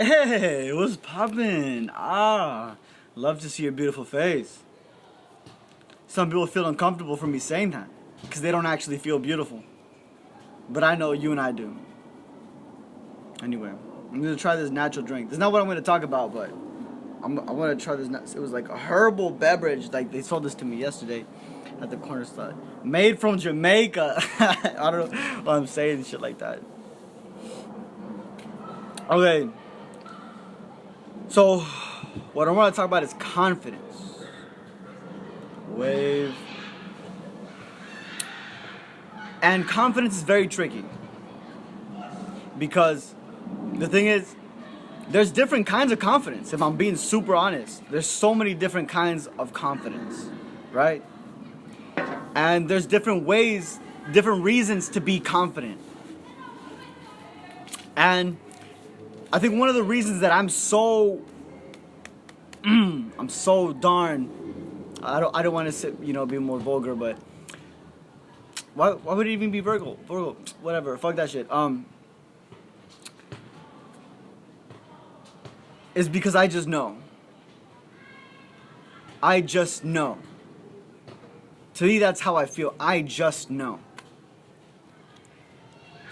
Hey, what's poppin'? Love to see your beautiful face. Some people feel uncomfortable for me saying that because they don't actually feel beautiful. But I know you and I do. Anyway, I'm gonna try this natural drink. This is not what I'm gonna talk about, but I want to try this. It was like a herbal beverage. Like they sold this to me yesterday at the corner store. Made from Jamaica. I don't know why I'm saying shit like that. Okay. So, what I want to talk about is confidence. Wave. And confidence is very tricky. Because the thing is, there's different kinds of confidence. If I'm being super honest, there's so many different kinds of confidence, right? And there's different ways, different reasons to be confident. And I think one of the reasons that I'm so darn, I don't want to say, be more vulgar, but why would it even be Virgo, whatever, fuck that shit. Is because I just know. I just know. To me, that's how I feel. I just know.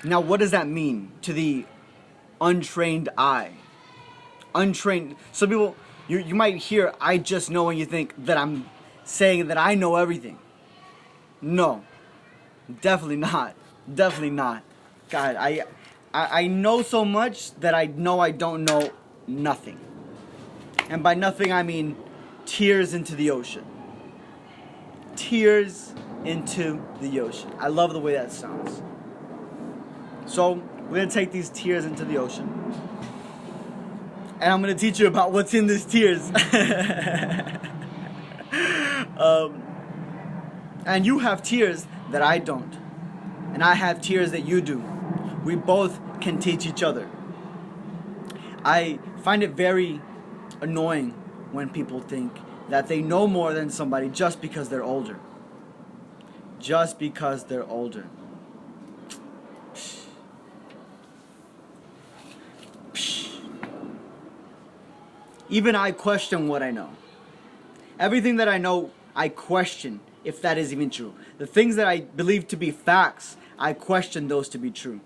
Now, what does that mean to the untrained eye? Untrained. Some people, you might hear I just know and you think that I'm saying that I know everything. No. Definitely not. Definitely not. God, I know so much that I know I don't know nothing. And by nothing, I mean tears into the ocean. Tears into the ocean. I love the way that sounds. So, we're going to take these tears into the ocean. And I'm going to teach you about what's in these tears. And you have tears that I don't. And I have tears that you do. We both can teach each other. I find it very annoying when people think that they know more than somebody just because they're older. Just because they're older. Even I question what I know. Everything that I know, I question if that is even true. The things that I believe to be facts, I question those to be true.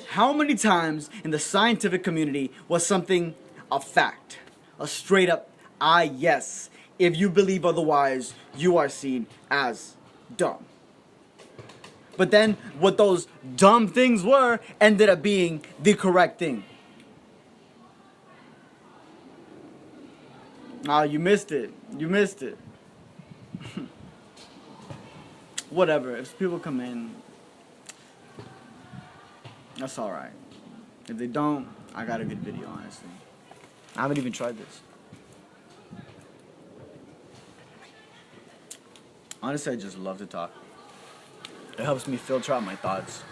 How many times in the scientific community was something a fact? A straight up, yes. If you believe otherwise, you are seen as dumb. But then what those dumb things were ended up being the correct thing. You missed it. You missed it. Whatever. If people come in, that's alright. If they don't, I got a good video, honestly. I haven't even tried this. Honestly, I just love to talk. It helps me filter out my thoughts.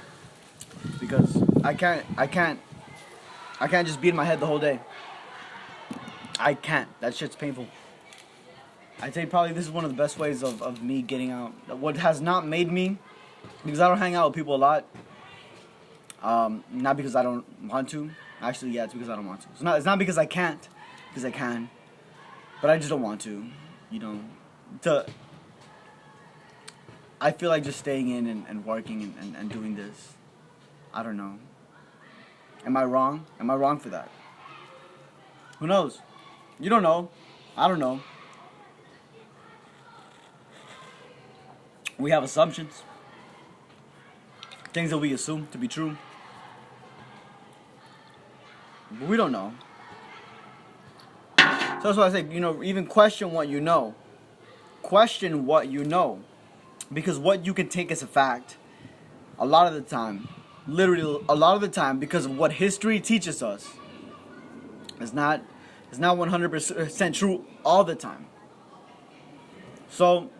Because I can't just be in my head the whole day. I can't. That shit's painful. I'd say probably this is one of the best ways of me getting out. What has not made me, because I don't hang out with people a lot. Not because I don't want to. Actually, yeah, it's because I don't want to. It's not because I can't, because I can. But I just don't want to, I feel like just staying in and working and doing this. I don't know. Am I wrong? Am I wrong for that? Who knows? You don't know. I don't know. We have assumptions. Things that we assume to be true. But we don't know. So that's why I say, even question what you know. Question what you know. Because what you can take as a fact, a lot of the time, literally a lot of the time, because of what history teaches us, is not 100% true all the time. So,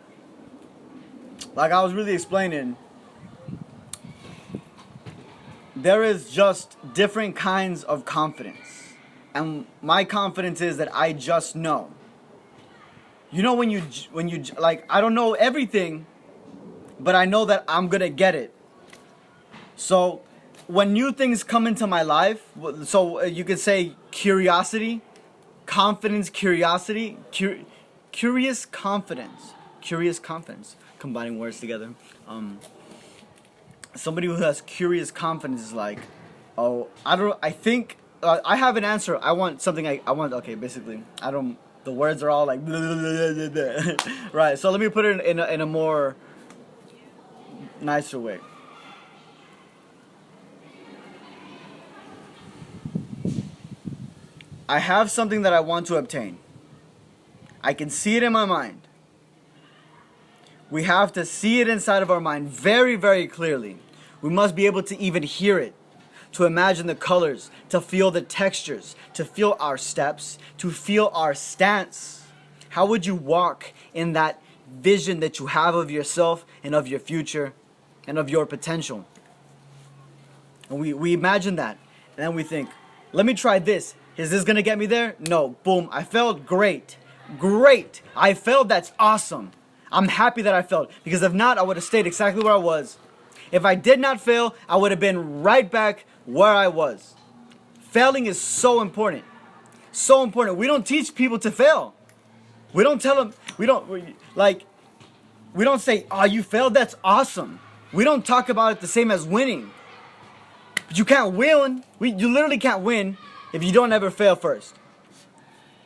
like I was really explaining, there is just different kinds of confidence. And my confidence is that I just know. When you like, I don't know everything, but I know that I'm gonna get it. So, when new things come into my life, so you could say curiosity, confidence, curiosity, curious confidence, combining words together. Somebody who has curious confidence is like, oh, I think, I have an answer. I want something, I want, okay, basically, the words are all like, blah, blah, blah, blah, blah. Right, so let me put it in a more nicer way. I have something that I want to obtain. I can see it in my mind. We have to see it inside of our mind very, very clearly. We must be able to even hear it, to imagine the colors, to feel the textures, to feel our steps, to feel our stance. How would you walk in that vision that you have of yourself and of your future and of your potential? And we imagine that, and then we think, let me try this. Is this gonna get me there? No. Boom. I failed. Great. Great. I failed. That's awesome. I'm happy that I failed. Because if not, I would have stayed exactly where I was. If I did not fail, I would have been right back where I was. Failing is so important. So important. We don't teach people to fail. We don't tell them, we don't say, oh, you failed? That's awesome. We don't talk about it the same as winning. But you can't win. You literally can't win if you don't ever fail first.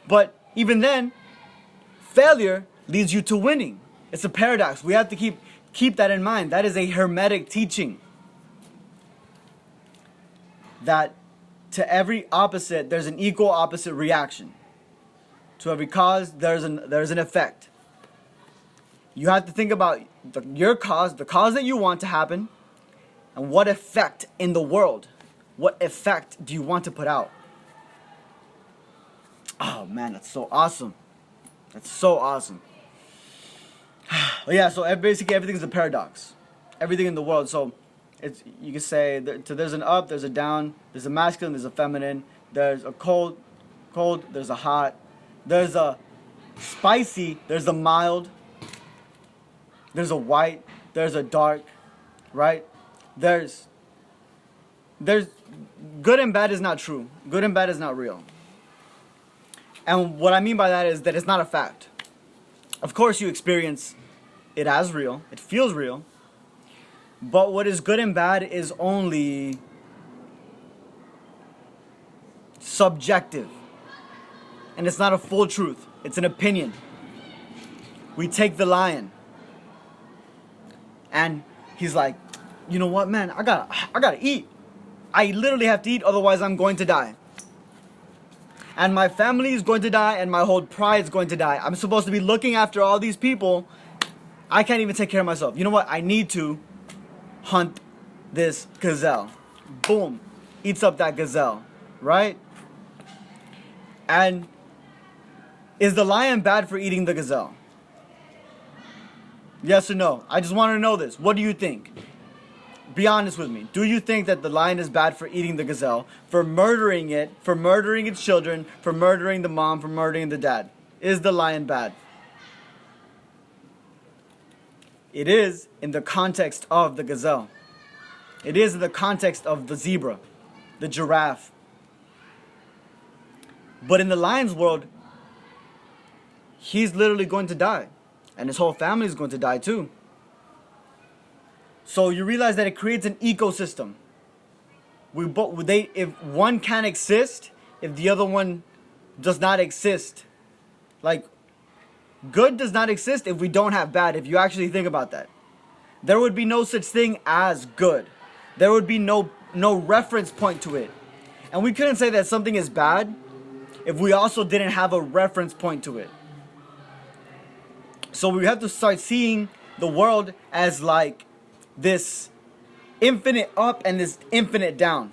But even then, failure leads you to winning. It's a paradox. We have to keep that in mind. That is a hermetic teaching. That to every opposite, there's an equal opposite reaction. To every cause, there's an effect. You have to think about your cause, the cause that you want to happen, and what effect in the world, what effect do you want to put out? Oh man, that's so awesome. That's so awesome. Yeah, so basically everything's a paradox. Everything in the world. So you can say there's an up, there's a down, there's a masculine, there's a feminine, there's a cold, there's a hot, there's a spicy, there's a mild, there's a white, there's a dark, right? There's good and bad is not true. Good and bad is not real. And what I mean by that is that it's not a fact. Of course you experience it as real. It feels real. But what is good and bad is only subjective. And it's not a full truth. It's an opinion. We take the lion. And he's like, you know what, man? I gotta eat. I literally have to eat, otherwise I'm going to die. And my family is going to die, and my whole pride is going to die. I'm supposed to be looking after all these people. I can't even take care of myself. You know what? I need to hunt this gazelle. Boom. Eats up that gazelle. Right? And is the lion bad for eating the gazelle? Yes or no? I just want to know this. What do you think? Be honest with me. Do you think that the lion is bad for eating the gazelle, for murdering it, for murdering its children, for murdering the mom, for murdering the dad? Is the lion bad? It is in the context of the gazelle. It is in the context of the zebra, the giraffe. But in the lion's world, he's literally going to die. And his whole family is going to die too. So you realize that it creates an ecosystem. If one can't exist, if the other one does not exist, like good does not exist if we don't have bad. If you actually think about that, there would be no such thing as good. There would be no reference point to it, and we couldn't say that something is bad if we also didn't have a reference point to it. So we have to start seeing the world as like this infinite up and this infinite down.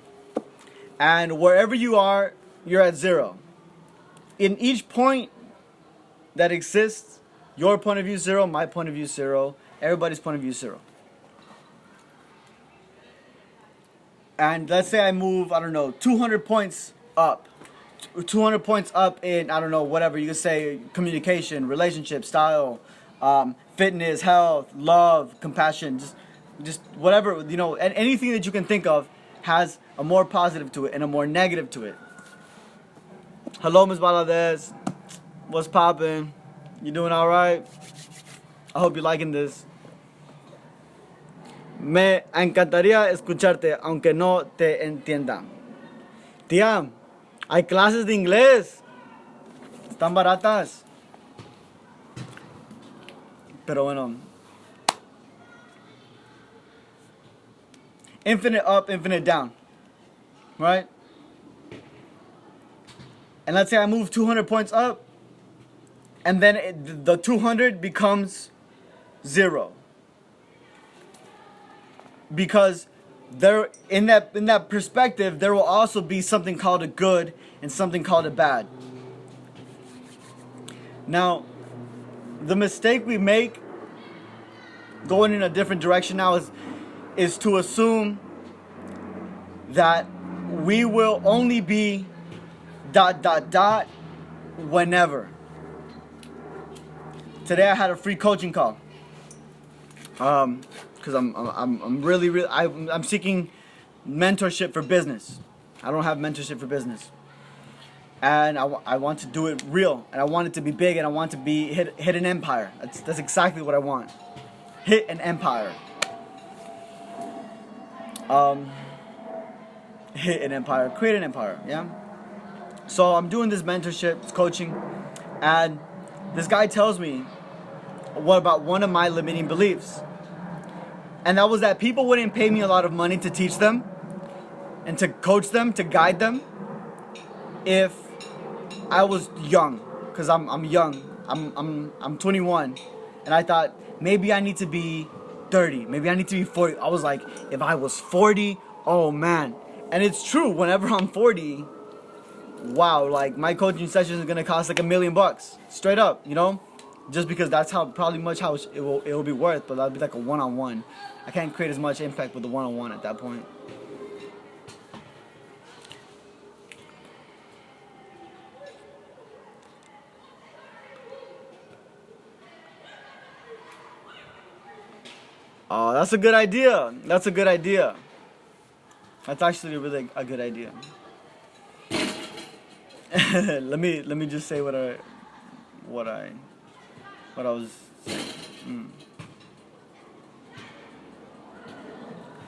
And wherever you are, you're at zero. In each point that exists, your point of view is zero, my point of view is zero, everybody's point of view is zero. And let's say I move, 200 points up. 200 points up in, whatever. You could say communication, relationship, style, fitness, health, love, compassion, just whatever, and anything that you can think of has a more positive to it and a more negative to it. Hello, Ms. Valadez. What's poppin'? You doing alright? I hope you're liking this. Me encantaría escucharte, aunque no te entienda. Tía, hay clases de inglés. Están baratas. Pero bueno. Infinite up, infinite down. Right? And let's say I move 200 points up. And then the 200 becomes 0. Because there, in that perspective, there will also be something called a good and something called a bad. Now, the mistake we make going in a different direction now is to assume that we will only be ... whenever. Today I had a free coaching call. Because I'm seeking mentorship for business. I don't have mentorship for business. And I want to do it real, and I want it to be big, and I want to be hit an empire. That's exactly what I want. Hit an empire. Hit an empire, create an empire, yeah? So I'm doing this mentorship, this coaching, and this guy tells me what about one of my limiting beliefs. And that was that people wouldn't pay me a lot of money to teach them and to coach them, to guide them, if I was young, because I'm young. I'm 21, and I thought maybe I need to be 30, maybe I need to be 40. I was like, if I was 40, oh man. And it's true, whenever I'm 40, wow, like my coaching session is gonna cost like $1 million, straight up, you know, just because that's how much it will be worth. But that'll be like a one-on-one. I can't create as much impact with the one-on-one at that point. Oh, that's a good idea. That's a good idea. That's actually really a good idea. let me just say what I was saying.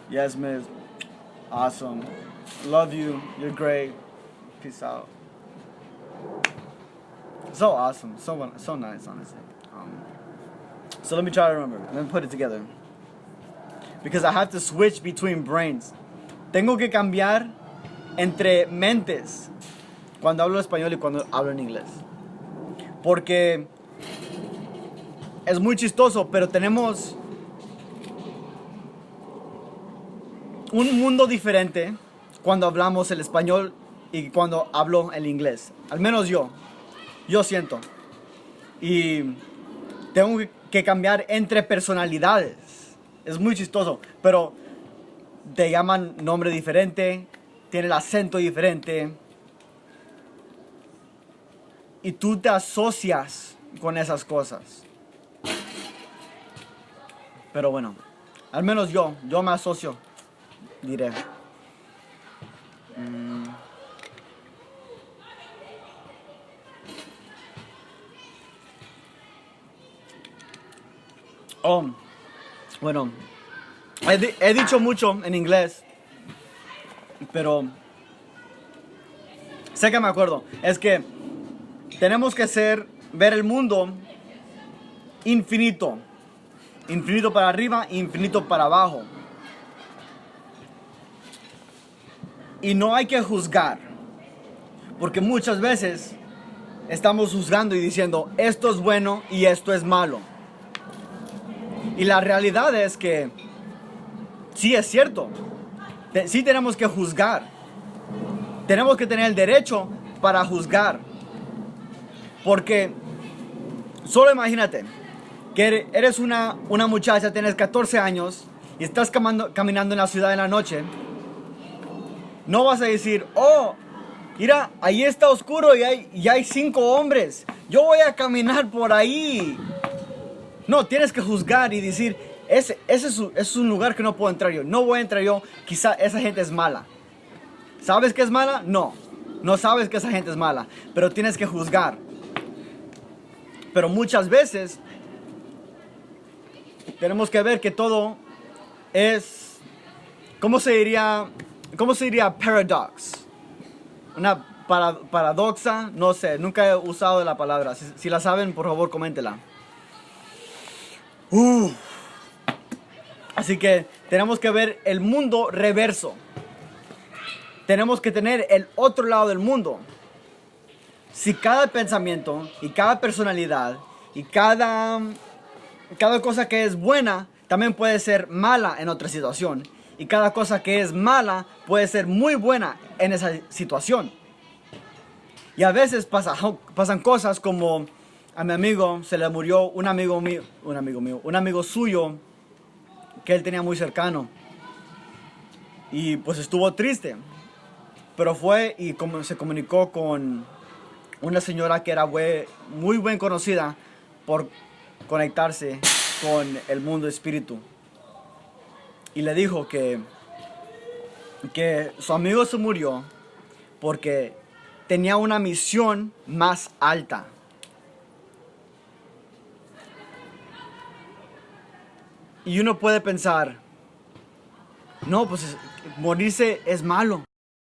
Yes, Miss. Awesome. Love you. You're great. Peace out. So awesome. So nice, honestly. So let me try to remember. Let me put it together. Because I have to switch between brains. Tengo que cambiar entre mentes cuando hablo español y cuando hablo en inglés. Porque es muy chistoso, pero tenemos un mundo diferente cuando hablamos el español y cuando hablo el inglés. Al menos yo siento. Y tengo que cambiar entre personalidades. Es muy chistoso, pero te llaman nombre diferente, tiene el acento diferente y tú te asocias con esas cosas. Pero bueno, al menos yo me asocio, diré. Bueno, he dicho mucho en inglés, pero sé que me acuerdo. Es que tenemos que ver el mundo infinito. Infinito para arriba, infinito para abajo. Y no hay que juzgar, porque muchas veces estamos juzgando y diciendo esto es bueno y esto es malo. Y la realidad es que sí es cierto. Sí tenemos que juzgar. Tenemos que tener el derecho para juzgar. Porque solo imagínate que eres una muchacha, tienes 14 años y estás caminando en la ciudad en la noche. No vas a decir, oh, mira, ahí está oscuro y hay 5 hombres. Yo voy a caminar por ahí. No, tienes que juzgar y decir, ese es un lugar que no puedo entrar yo. No voy a entrar yo. Quizá esa gente es mala. ¿Sabes que es mala? No. No sabes que esa gente es mala. Pero tienes que juzgar. Pero muchas veces tenemos que ver que todo es, ¿cómo se diría paradox? Una paradoxa, no sé, nunca he usado la palabra. Si la saben, por favor, coméntela. Así que tenemos que ver el mundo reverso. Tenemos que tener el otro lado del mundo. Si cada pensamiento y cada personalidad y cada cosa que es buena también puede ser mala en otra situación. Y cada cosa que es mala puede ser muy buena en esa situación. Y a veces pasan cosas como a mi amigo se le murió un amigo suyo que él tenía muy cercano. Y pues estuvo triste. Pero fue y se comunicó con una señora que era muy bien conocida por conectarse con el mundo espíritu. Y le dijo que su amigo se murió porque tenía una misión más alta. Y uno puede pensar, no, pues morirse es malo.